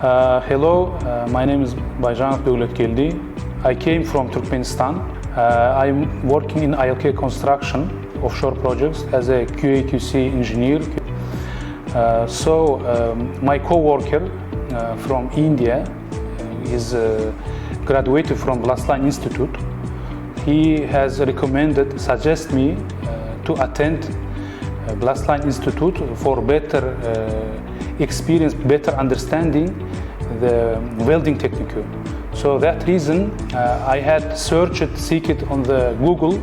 Hello, my name is Bayjan Geldi. I came from Turkmenistan. I'm working in ILK construction, offshore projects, as a QA/QC engineer. My co-worker from India is graduated from Blastline Institute. He has suggested me to attend Blastline Institute for better experience, better understanding the welding technique. So that reason I had seeked on the Google.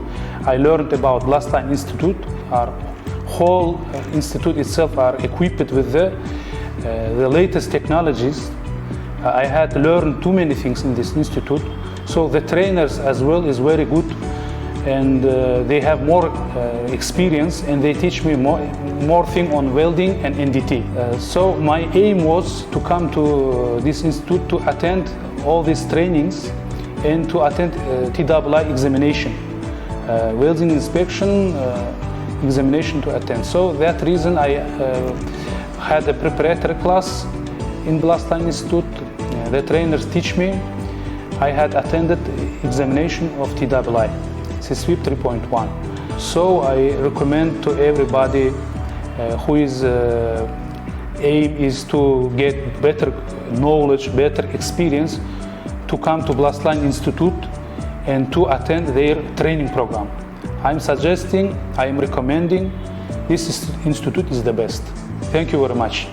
I learned about Blastline Institute. Our whole institute itself are equipped with the latest technologies. I had learned too many things in this institute. So the trainers as well is very good, and they have more experience, and they teach me more thing on welding and NDT. So my aim was to come to this institute to attend all these trainings and to attend TWI examination, welding inspection examination to attend. So that reason I had a preparatory class in Blastline Institute. The trainers teach me. I had attended examination of TWI, CSWIP 3.1. So I recommend to everybody who is aim is to get better knowledge, better experience, to come to Blastline Institute and to attend their training program. I'm recommending this institute is the best. Thank you very much.